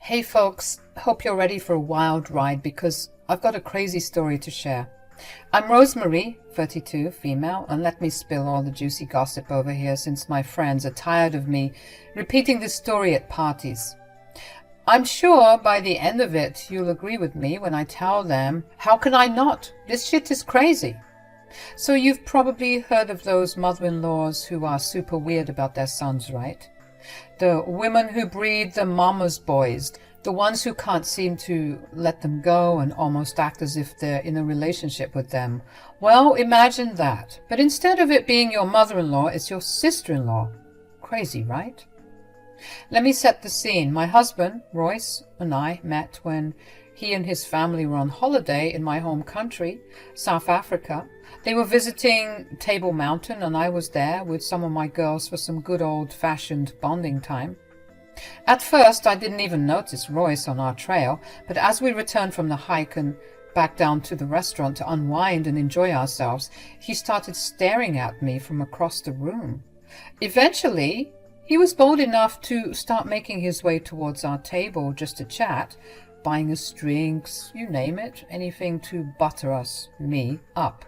Hey folks, hope you're ready for a wild ride because I've got a crazy story to share. I'm Rosemary, 32, female, and let me spill all the juicy gossip over here since my friends are tired of me repeating this story at parties. I'm sure by the end of it you'll agree with me when I tell them, how can I not? This shit is crazy. So you've probably heard of those mother-in-laws who are super weird about their sons, right? The women who breed the mama's boys, the ones who can't seem to let them go and almost act as if they're in a relationship with them. Well, imagine that. But instead of it being your mother-in-law, it's your sister-in-law. Crazy, right? Let me set the scene. My husband, Royce, and I met when he and his family were on holiday in my home country, South Africa. They were visiting Table Mountain and I was there with some of my girls for some good old-fashioned bonding time. At first I didn't even notice Royce on our trail, but as we returned from the hike and back down to the restaurant to unwind and enjoy ourselves, he started staring at me from across the room. Eventually, he was bold enough to start making his way towards our table just to chat, buying us drinks, you name it, anything to butter us, me, up.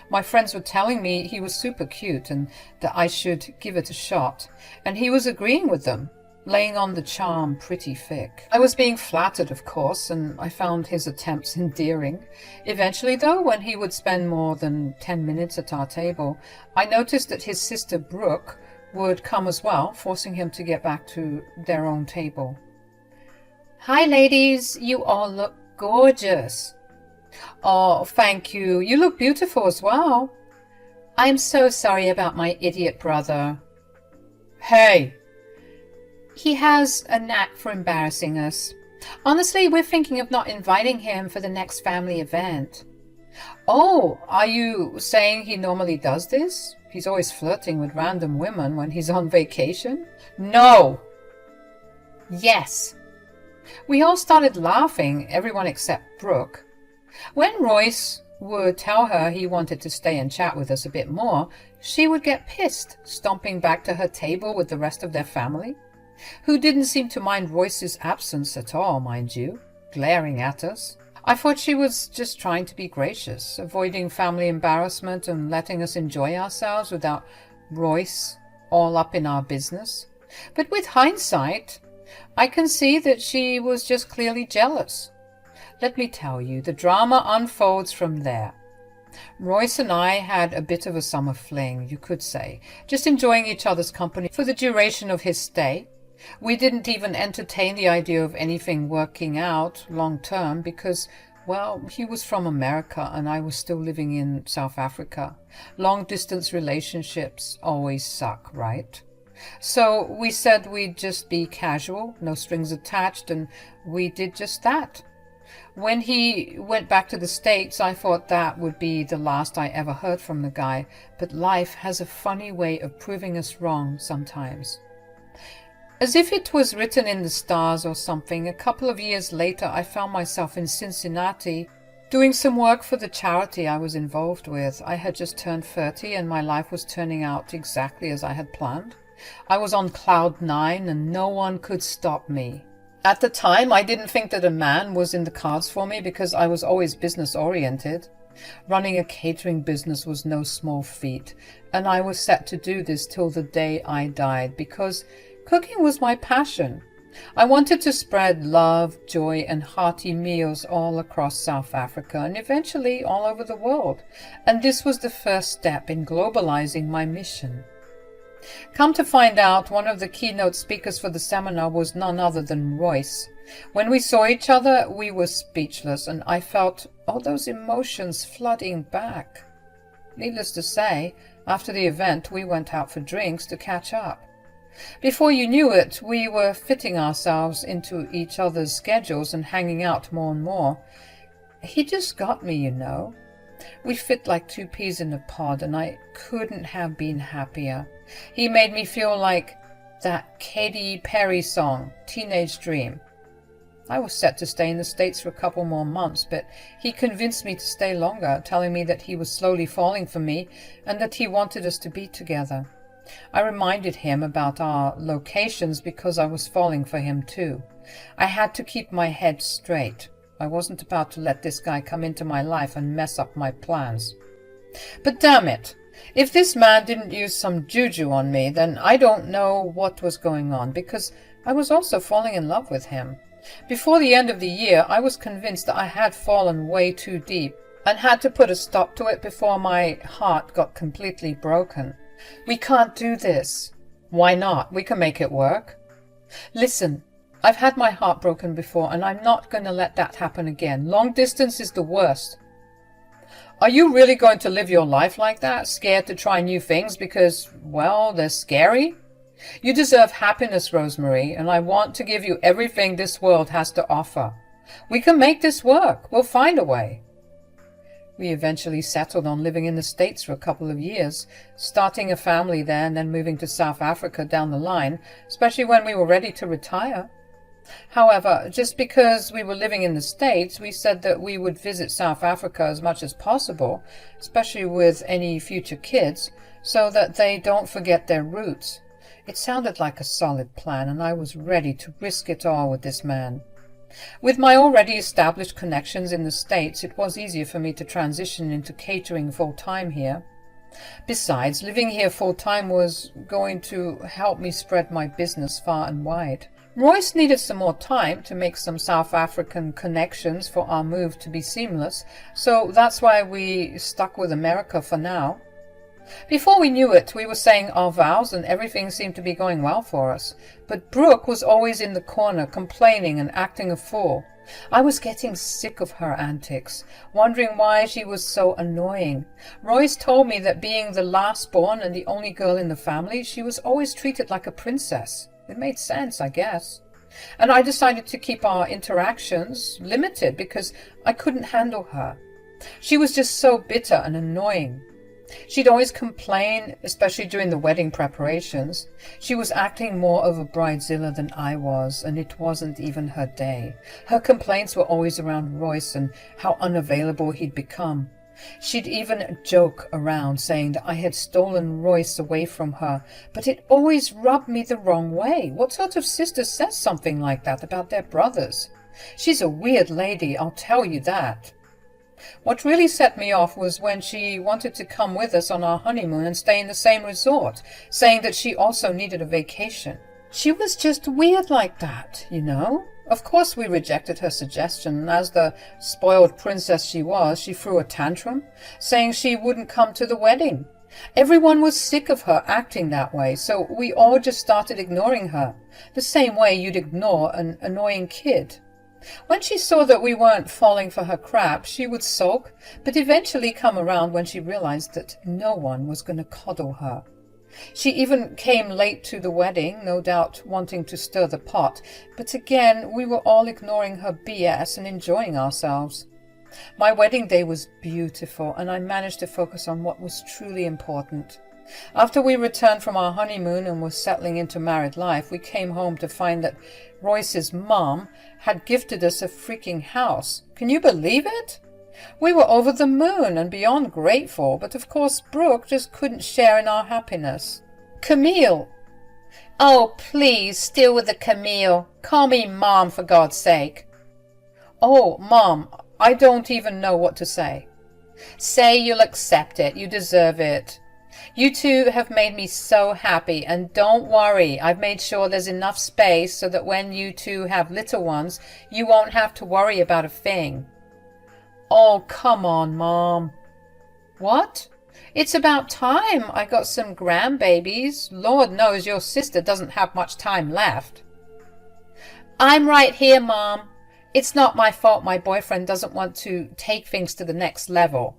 My friends were telling me he was super cute and that I should give it a shot, and he was agreeing with them, laying on the charm pretty thick. I was being flattered, of course, and I found his attempts endearing. Eventually, though, when he would spend more than 10 minutes at our table, I noticed that his sister Brooke would come as well, forcing him to get back to their own table. "Hi, ladies. You all look gorgeous." "Oh, thank you. You look beautiful as well." "I'm so sorry about my idiot brother." "Hey!" "He has a knack for embarrassing us. Honestly, we're thinking of not inviting him for the next family event." "Oh, are you saying he normally does this? He's always flirting with random women when he's on vacation." "No!" "Yes." We all started laughing, everyone except Brooke. When Royce would tell her he wanted to stay and chat with us a bit more, she would get pissed, stomping back to her table with the rest of their family, who didn't seem to mind Royce's absence at all, mind you, glaring at us. I thought she was just trying to be gracious, avoiding family embarrassment and letting us enjoy ourselves without Royce all up in our business. But with hindsight, I can see that she was just clearly jealous. Let me tell you, the drama unfolds from there. Royce and I had a bit of a summer fling, you could say, just enjoying each other's company for the duration of his stay. We didn't even entertain the idea of anything working out long term because, well, he was from America and I was still living in South Africa. Long distance relationships always suck, right? So we said we'd just be casual, no strings attached, and we did just that. When he went back to the States, I thought that would be the last I ever heard from the guy, but life has a funny way of proving us wrong sometimes. As if it was written in the stars or something, a couple of years later I found myself in Cincinnati doing some work for the charity I was involved with. I had just turned 30 and my life was turning out exactly as I had planned. I was on cloud 9 and no one could stop me. At the time, I didn't think that a man was in the cards for me because I was always business-oriented. Running a catering business was no small feat, and I was set to do this till the day I died because cooking was my passion. I wanted to spread love, joy, and hearty meals all across South Africa and eventually all over the world, and this was the first step in globalizing my mission. Come to find out, one of the keynote speakers for the seminar was none other than Royce. When we saw each other, we were speechless, and I felt all those emotions flooding back. Needless to say, after the event, we went out for drinks to catch up. Before you knew it, we were fitting ourselves into each other's schedules and hanging out more and more. He just got me, you know. We fit like two peas in a pod, and I couldn't have been happier. He made me feel like that Katy Perry song, Teenage Dream. I was set to stay in the States for a couple more months, but he convinced me to stay longer, telling me that he was slowly falling for me and that he wanted us to be together. I reminded him about our locations because I was falling for him too. I had to keep my head straight. I wasn't about to let this guy come into my life and mess up my plans. But damn it, if this man didn't use some juju on me, then I don't know what was going on, because I was also falling in love with him. Before the end of the year, I was convinced that I had fallen way too deep and had to put a stop to it before my heart got completely broken. We can't do this. Why not? We can make it work. Listen, I've had my heart broken before, and I'm not going to let that happen again. Long distance is the worst. Are you really going to live your life like that, scared to try new things because, well, they're scary? You deserve happiness, Rosemary, and I want to give you everything this world has to offer. We can make this work. We'll find a way. We eventually settled on living in the States for a couple of years, starting a family there and then moving to South Africa down the line, especially when we were ready to retire. However, just because we were living in the States, we said that we would visit South Africa as much as possible, especially with any future kids, so that they don't forget their roots. It sounded like a solid plan, and I was ready to risk it all with this man. With my already established connections in the States, it was easier for me to transition into catering full-time here. Besides, living here full-time was going to help me spread my business far and wide. Royce needed some more time to make some South African connections for our move to be seamless, so that's why we stuck with America for now. Before we knew it, we were saying our vows and everything seemed to be going well for us. But Brooke was always in the corner, complaining and acting a fool. I was getting sick of her antics, wondering why she was so annoying. Royce told me that being the last born and the only girl in the family, she was always treated like a princess. It made sense, I guess. And I decided to keep our interactions limited because I couldn't handle her. She was just so bitter and annoying. She'd always complain, especially during the wedding preparations. She was acting more of a bridezilla than I was, and it wasn't even her day. Her complaints were always around Royce and how unavailable he'd become. She'd even joke around, saying that I had stolen Royce away from her, but it always rubbed me the wrong way. What sort of sister says something like that about their brothers? She's a weird lady, I'll tell you that. What really set me off was when she wanted to come with us on our honeymoon and stay in the same resort, saying that she also needed a vacation. She was just weird like that, you know. Of course we rejected her suggestion, and as the spoiled princess she was, she threw a tantrum, saying she wouldn't come to the wedding. Everyone was sick of her acting that way, so we all just started ignoring her, the same way you'd ignore an annoying kid. When she saw that we weren't falling for her crap, she would sulk, but eventually come around when she realized that no one was going to coddle her. She even came late to the wedding, no doubt wanting to stir the pot, but again we were all ignoring her BS and enjoying ourselves. My wedding day was beautiful, and I managed to focus on what was truly important. After we returned from our honeymoon and were settling into married life, we came home to find that Royce's mom had gifted us a freaking house. Can you believe it? We were over the moon and beyond grateful, but of course Brooke just couldn't share in our happiness. Camille! Oh, please, still with the Camille. Call me Mom, for God's sake. Oh, Mom, I don't even know what to say. Say you'll accept it. You deserve it. You two have made me so happy, and don't worry, I've made sure there's enough space so that when you two have little ones, you won't have to worry about a thing. Oh, come on, Mom. What? It's about time I got some grandbabies. Lord knows your sister doesn't have much time left. I'm right here, Mom. It's not my fault my boyfriend doesn't want to take things to the next level.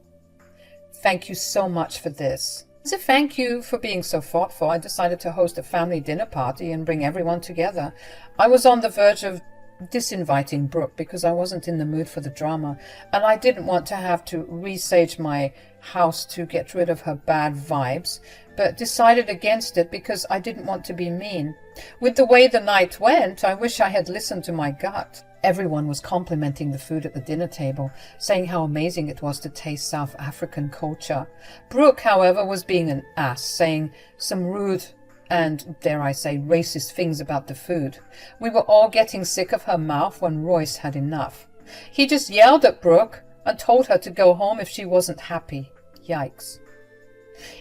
Thank you so much for this. As a thank you for being so thoughtful, I decided to host a family dinner party and bring everyone together. I was on the verge of disinviting Brooke because I wasn't in the mood for the drama, and I didn't want to have to resage my house to get rid of her bad vibes, but decided against it because I didn't want to be mean. With the way the night went, I wish I had listened to my gut. Everyone was complimenting the food at the dinner table, saying how amazing it was to taste South African culture. Brooke, however, was being an ass, saying some rude and, dare I say, racist things about the food. We were all getting sick of her mouth when Royce had enough. He just yelled at Brooke and told her to go home if she wasn't happy. Yikes.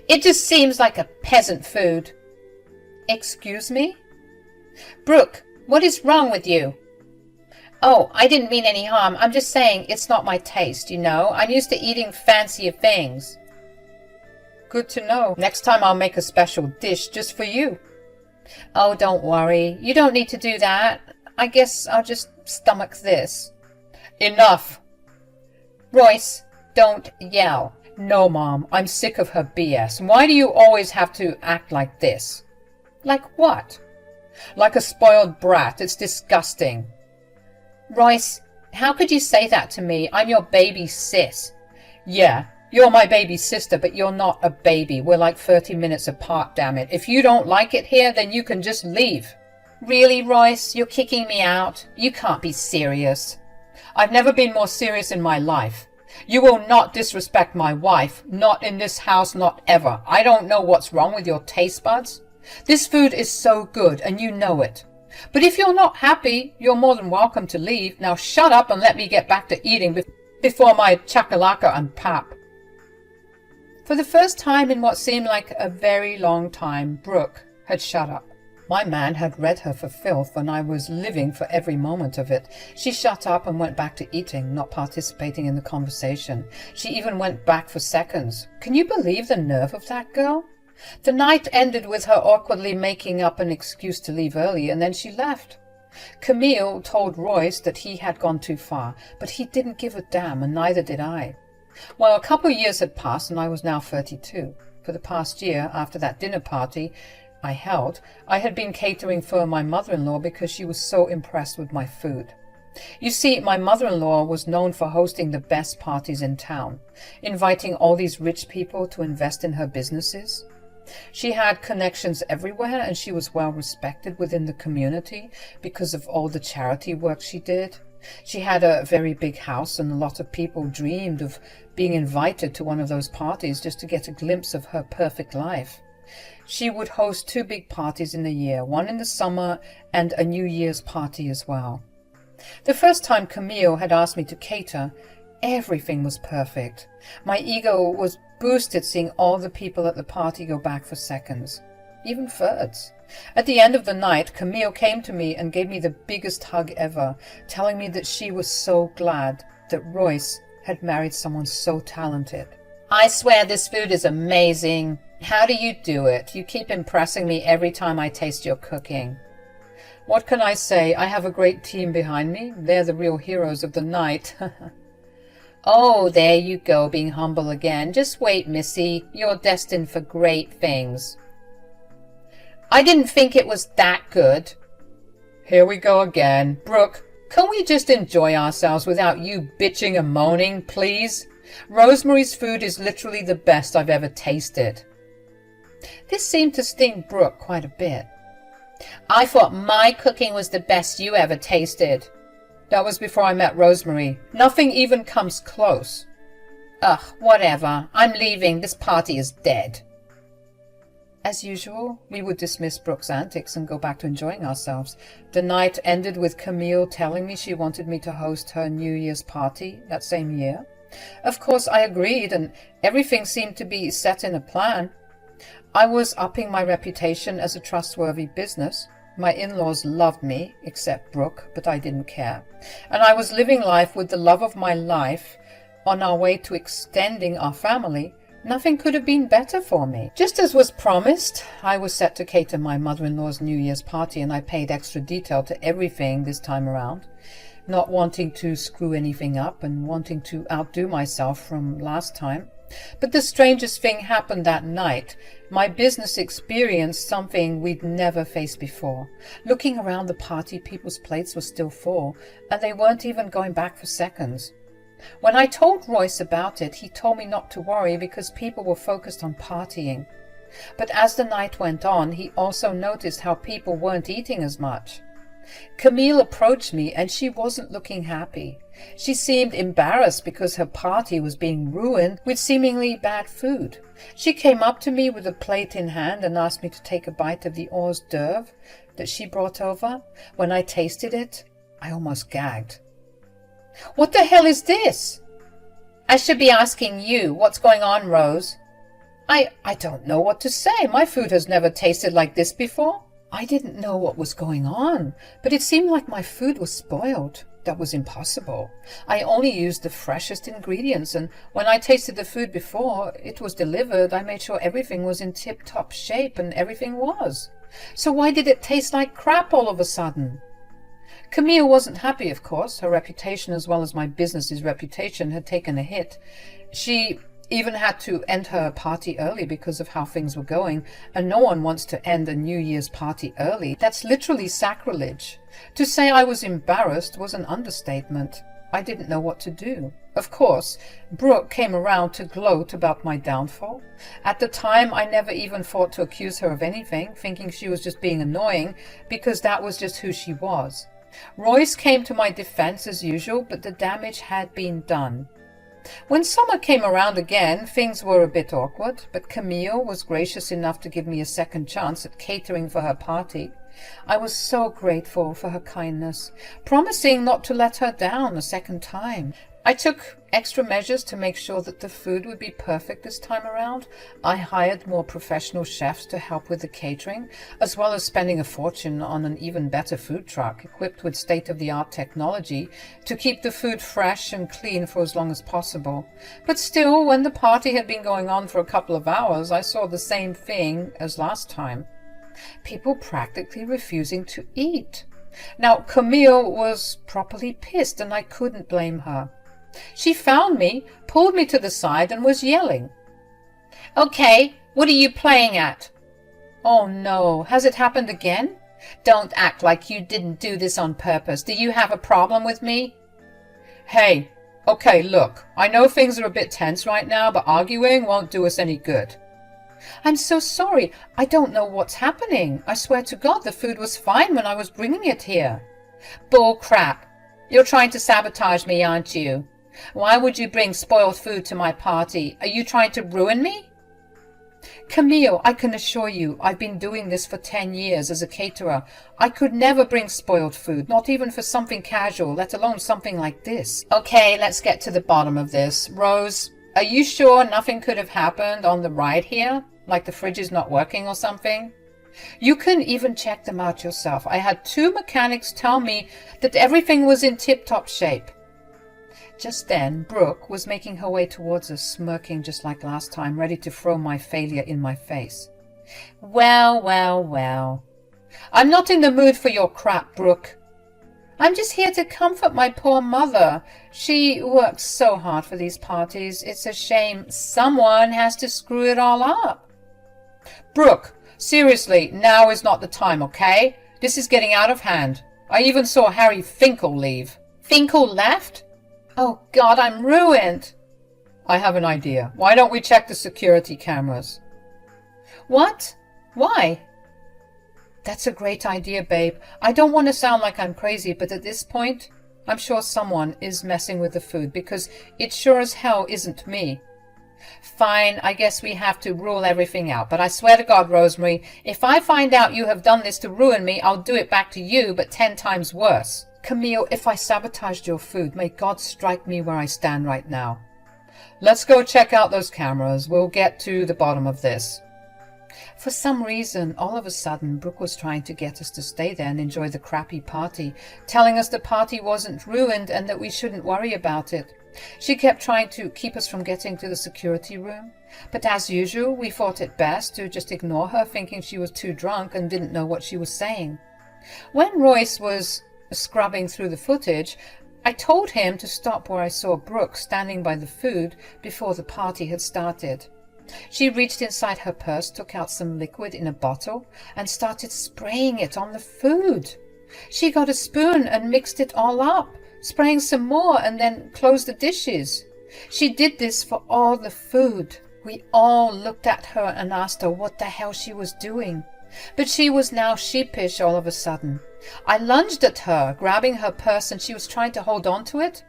It just seems like a peasant food. Excuse me? Brooke, what is wrong with you? Oh, I didn't mean any harm. I'm just saying it's not my taste, you know. I'm used to eating fancier things. Good to know. Next time I'll make a special dish just for you. Oh, don't worry. You don't need to do that. I guess I'll just stomach this. Enough. Royce, don't yell. No, Mom, I'm sick of her BS. Why do you always have to act like this? Like what? Like a spoiled brat. It's disgusting. Royce, how could you say that to me? I'm your baby sis. Yeah, you're my baby sister, but you're not a baby. We're like 30 minutes apart, damn it. If you don't like it here, then you can just leave. Really, Royce? You're kicking me out? You can't be serious. I've never been more serious in my life. You will not disrespect my wife. Not in this house, not ever. I don't know what's wrong with your taste buds. This food is so good, and you know it. But if you're not happy, you're more than welcome to leave. Now shut up and let me get back to eating before my chakalaka and pap. For the first time in what seemed like a very long time, Brooke had shut up. My man had read her for filth, and I was living for every moment of it. She shut up and went back to eating, not participating in the conversation. She even went back for seconds. Can you believe the nerve of that girl? The night ended with her awkwardly making up an excuse to leave early, and then she left. Camille told Royce that he had gone too far, but he didn't give a damn, and neither did I. Well, a couple of years had passed, and I was now 32. For the past year, after that dinner party I held, I had been catering for my mother-in-law because she was so impressed with my food. You see, my mother-in-law was known for hosting the best parties in town, inviting all these rich people to invest in her businesses. She had connections everywhere, and she was well respected within the community because of all the charity work she did. She had a very big house, and a lot of people dreamed of being invited to one of those parties just to get a glimpse of her perfect life. She would host 2 big parties in a year, one in the summer and a New Year's party as well. The first time Camille had asked me to cater, everything was perfect. My ego was boosted seeing all the people at the party go back for seconds, even thirds. At the end of the night, Camille came to me and gave me the biggest hug ever, telling me that she was so glad that Royce had married someone so talented. I swear this food is amazing. How do you do it? You keep impressing me every time I taste your cooking. What can I say? I have a great team behind me. They're the real heroes of the night. Oh, there you go, being humble again. Just wait, Missy. You're destined for great things. I didn't think it was that good. Here we go again. Brooke, can we just enjoy ourselves without you bitching and moaning, please? Rosemary's food is literally the best I've ever tasted. This seemed to sting Brooke quite a bit. I thought my cooking was the best you ever tasted. That was before I met Rosemary. Nothing even comes close. Ugh, whatever. I'm leaving. This party is dead. As usual, we would dismiss Brooke's antics and go back to enjoying ourselves. The night ended with Camille telling me she wanted me to host her New Year's party that same year. Of course, I agreed, and everything seemed to be set in a plan. I was upping my reputation as a trustworthy business. My in-laws loved me, except Brooke, but I didn't care. And I was living life with the love of my life on our way to extending our family. Nothing could have been better for me. Just as was promised, I was set to cater my mother-in-law's New Year's party, and I paid extra detail to everything this time around, not wanting to screw anything up and wanting to outdo myself from last time. But the strangest thing happened that night. My business experienced something we'd never faced before. Looking around the party, people's plates were still full, and they weren't even going back for seconds. When I told Royce about it, he told me not to worry because people were focused on partying. But as the night went on, he also noticed how people weren't eating as much. Camille approached me and she wasn't looking happy. She seemed embarrassed because her party was being ruined with seemingly bad food. She came up to me with a plate in hand and asked me to take a bite of the hors d'oeuvre that she brought over. When I tasted it, I almost gagged. "What the hell is this?" "I should be asking you. What's going on, Rose?" I don't know what to say. My food has never tasted like this before." I didn't know what was going on, but it seemed like my food was spoiled. That was impossible. I only used the freshest ingredients, and when I tasted the food before it was delivered, I made sure everything was in tip-top shape, and everything was. So why did it taste like crap all of a sudden? Camille wasn't happy, of course. Her reputation, as well as my business's reputation, had taken a hit. She even had to end her party early because of how things were going, and no one wants to end a New Year's party early. That's literally sacrilege. To say I was embarrassed was an understatement. I didn't know what to do. Of course, Brooke came around to gloat about my downfall. At the time, I never even thought to accuse her of anything, thinking she was just being annoying, because that was just who she was. Royce came to my defense as usual, but the damage had been done. When summer came around again, things were a bit awkward, but Camille was gracious enough to give me a second chance at catering for her party. I was so grateful for her kindness, promising not to let her down a second time. I took extra measures to make sure that the food would be perfect this time around. I hired more professional chefs to help with the catering, as well as spending a fortune on an even better food truck equipped with state-of-the-art technology to keep the food fresh and clean for as long as possible. But still, when the party had been going on for a couple of hours, I saw the same thing as last time. People practically refusing to eat. Now, Camille was properly pissed, and I couldn't blame her. She found me, pulled me to the side, and was yelling. "Okay, what are you playing at?" "Oh no, has it happened again?" "Don't act like you didn't do this on purpose. Do you have a problem with me?" "Hey, okay, look, I know things are a bit tense right now, but arguing won't do us any good." "I'm so sorry. I don't know what's happening. I swear to God the food was fine when I was bringing it here." "Bull crap. You're trying to sabotage me, aren't you? Why would you bring spoiled food to my party? Are you trying to ruin me?" "Camille, I can assure you, I've been doing this for 10 years as a caterer. I could never bring spoiled food, not even for something casual, let alone something like this." "Okay, let's get to the bottom of this. Rose, are you sure nothing could have happened on the ride here? Like the fridge is not working or something?" "You can even check them out yourself. I had 2 mechanics tell me that everything was in tip-top shape." Just then, Brooke was making her way towards us, smirking just like last time, ready to throw my failure in my face. Well, well, well. "I'm not in the mood for your crap, Brooke. I'm just here to comfort my poor mother. She works so hard for these parties. It's a shame someone has to screw it all up." "Brooke, seriously, now is not the time, okay? This is getting out of hand. I even saw Harry Finkel leave." "Finkel left? Oh God, I'm ruined." "I have an idea. Why don't we check the security cameras?" "What? Why?" "That's a great idea, babe. I don't want to sound like I'm crazy, but at this point, I'm sure someone is messing with the food, because it sure as hell isn't me." "Fine, I guess we have to rule everything out, but I swear to God, Rosemary, if I find out you have done this to ruin me, I'll do it back to you, but 10 times worse." "Camille, if I sabotaged your food, may God strike me where I stand right now." "Let's go check out those cameras. We'll get to the bottom of this." For some reason, all of a sudden, Brooke was trying to get us to stay there and enjoy the crappy party, telling us the party wasn't ruined and that we shouldn't worry about it. She kept trying to keep us from getting to the security room, but as usual, we thought it best to just ignore her, thinking she was too drunk and didn't know what she was saying. When Royce was scrubbing through the footage, I told him to stop where I saw Brooke standing by the food before the party had started. She reached inside her purse, took out some liquid in a bottle, and started spraying it on the food. She got a spoon and mixed it all up, spraying some more, and then closed the dishes. She did this for all the food. We all looked at her and asked her what the hell she was doing. But she was now sheepish all of a sudden. I lunged at her, grabbing her purse, and she was trying to hold on to it.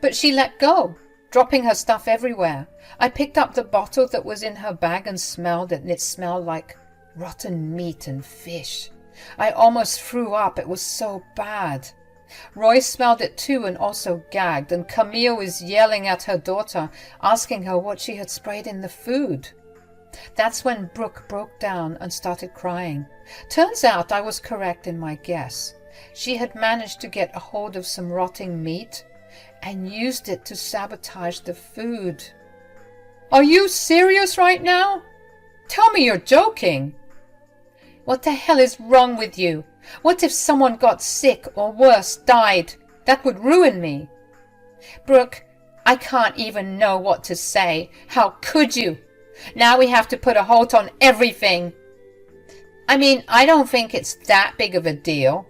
But she let go, dropping her stuff everywhere. I picked up the bottle that was in her bag and smelled it, and it smelled like rotten meat and fish. I almost threw up. It was so bad. Roy smelled it too and also gagged, and Camille was yelling at her daughter, asking her what she had sprayed in the food. That's when Brooke broke down and started crying. Turns out I was correct in my guess. She had managed to get a hold of some rotting meat and used it to sabotage the food. Are you serious right now? Tell me you're joking. What the hell is wrong with you? What if someone got sick or worse, died? That would ruin me. Brooke, I can't even know what to say. How could you? Now we have to put a halt on everything. I mean, I don't think it's that big of a deal.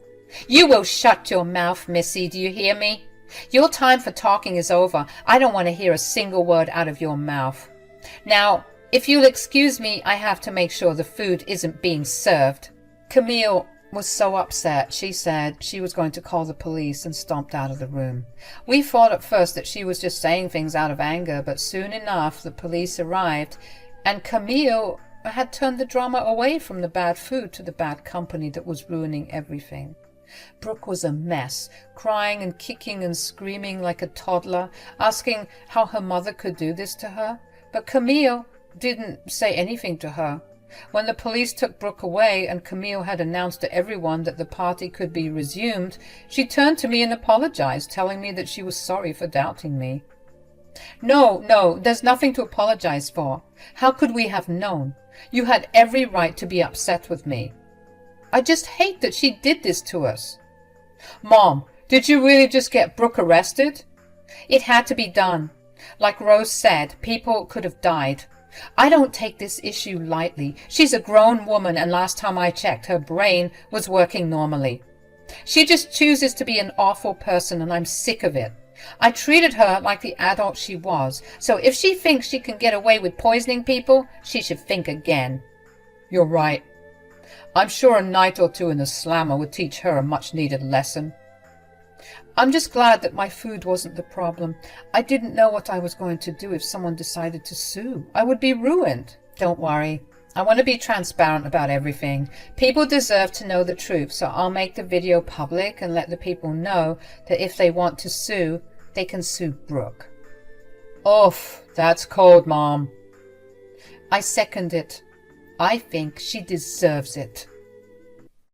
You will shut your mouth, Missy, do you hear me? Your time for talking is over. I don't want to hear a single word out of your mouth. Now, if you'll excuse me, I have to make sure the food isn't being served. Camille was so upset, she said she was going to call the police and stomped out of the room. We thought at first that she was just saying things out of anger, but soon enough the police arrived, and Camille had turned the drama away from the bad food to the bad company that was ruining everything. Brooke was a mess, crying and kicking and screaming like a toddler, asking how her mother could do this to her. But Camille didn't say anything to her. When the police took Brooke away and Camille had announced to everyone that the party could be resumed, she turned to me and apologized, telling me that she was sorry for doubting me. No, there's nothing to apologize for. How could we have known? You had every right to be upset with me. I just hate that she did this to us. Mom, did you really just get Brooke arrested? It had to be done. Like Rose said, people could have died. I don't take this issue lightly. She's a grown woman, and last time I checked, her brain was working normally. She just chooses to be an awful person, and I'm sick of it. I treated her like the adult she was, so if she thinks she can get away with poisoning people, she should think again. You're right. I'm sure a night or two in the slammer would teach her a much-needed lesson. I'm just glad that my food wasn't the problem. I didn't know what I was going to do if someone decided to sue. I would be ruined. Don't worry. I want to be transparent about everything. People deserve to know the truth, so I'll make the video public and let the people know that if they want to sue, they can sue Brooke. Oof, that's cold, Mom. I second it. I think she deserves it.